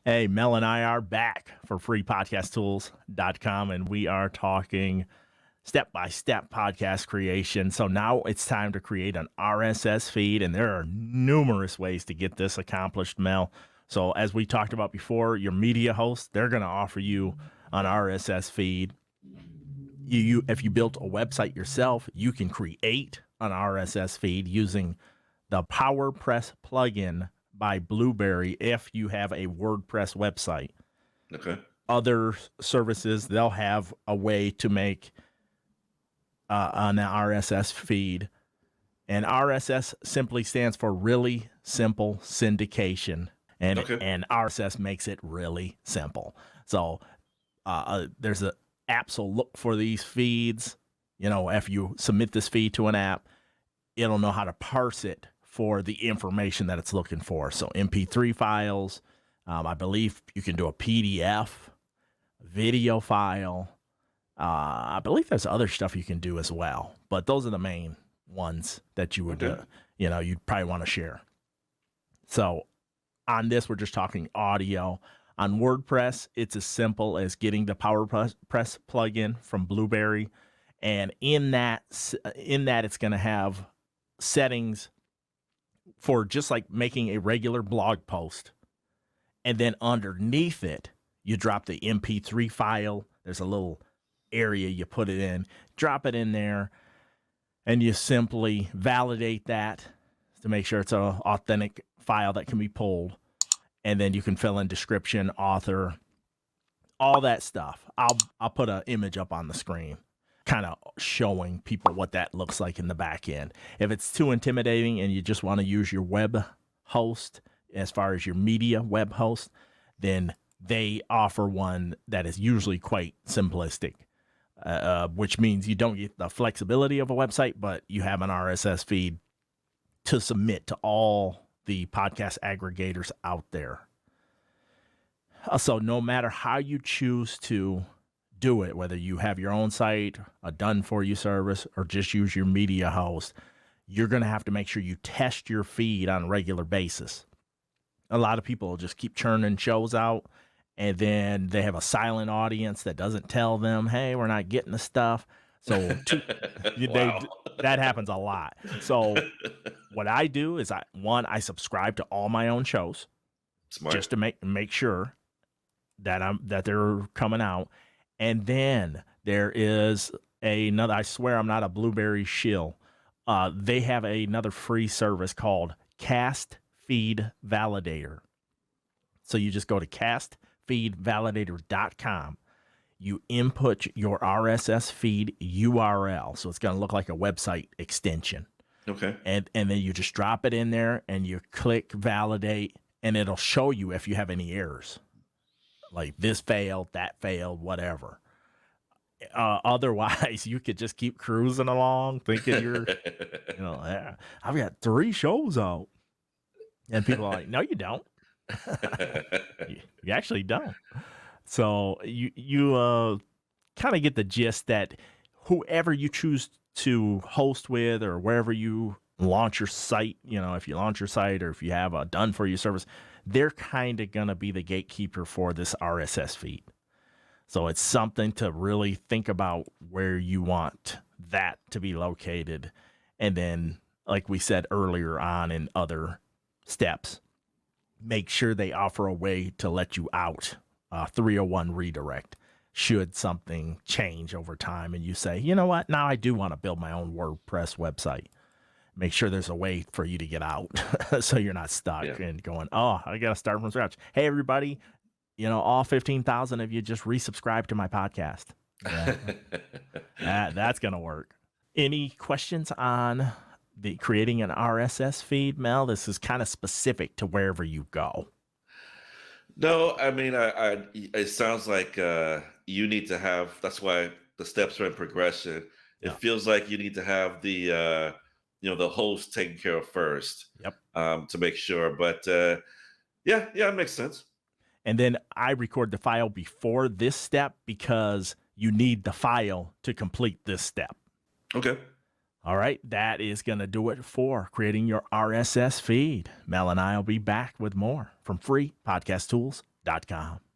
Hey, Mel and I are back for freepodcasttools.com, and we are talking step-by-step podcast creation. So now it's time to create an RSS feed, and there are numerous ways to get this accomplished, Mel. So as we talked about before, your media hosts, they're going to offer you an RSS feed. If you built a website yourself, you can create an RSS feed using the PowerPress plugin by Blueberry if you have a WordPress website. Okay. Other services, they'll have a way to make an RSS feed. And RSS simply stands for really simple syndication. And, Okay. and RSS makes it really simple. So there's an app, so look for these feeds. You know, if you submit this feed to an app, it'll know how to parse it for the information that it's looking for. So MP3 files, I believe you can do a PDF, video file. I believe there's other stuff you can do as well, but those are the main ones that you would, you'd probably want to share. So on this, we're just talking audio. On WordPress, it's as simple as getting the PowerPress plugin from Blueberry, and in that, it's going to have settings for just like making a regular blog post. And then underneath it, you drop the MP3 file. There's a little area you put it in, drop it in there, and you simply validate that to make sure it's an authentic file that can be pulled. And then you can fill in description, author, all that stuff. I'll put an image up on the screen, kind of showing people what that looks like in the back end. If it's too intimidating and you just want to use your web host as far as your media web host, then they offer one that is usually quite simplistic, which means you don't get the flexibility of a website, but you have an RSS feed to submit to all the podcast aggregators out there. So no matter how you choose to do it, whether you have your own site, a done-for-you service, or just use your media host, you're going to have to make sure you test your feed on a regular basis. A lot of people will just keep churning shows out, and then they have a silent audience that doesn't tell them, hey, we're not getting the stuff. So that happens a lot. So what I do is I subscribe to all my own shows. Smart. Just to make sure that they're coming out. And then there is another, I swear I'm not a Blueberry shill. They have another free service called Cast Feed Validator. So you just go to castfeedvalidator.com. You input your RSS feed URL. So it's going to look like a website extension. Okay. And then you just drop it in there and you click validate, and it'll show you if you have any errors. Like this failed, that failed, whatever. Otherwise, you could just keep cruising along thinking you're, I've got 3 shows out. And people are like, no, you don't. You actually don't. So you kind of get the gist that whoever you choose to host with or wherever you launch your site, if you launch your site or if you have a done-for-you service, they're kind of going to be the gatekeeper for this RSS feed. So it's something to really think about where you want that to be located. And then, like we said earlier on in other steps, make sure they offer a way to let you out 301 redirect should something change over time and you say, you know what, now I do want to build my own WordPress website. Make sure there's a way for you to get out so you're not stuck and going, oh, I got to start from scratch. Hey, everybody, all 15,000 of you just resubscribe to my podcast. That's going to work. Any questions on the creating an RSS feed, Mel? This is kind of specific to wherever you go. No, I mean, it sounds like you need to have, that's why the steps are in progression. It feels like you need to have the host taken care of first. Yep. To make sure. But it makes sense. And then I record the file before this step because you need the file to complete this step. Okay. All right. That is going to do it for creating your RSS feed. Mel and I will be back with more from freepodcasttools.com. com.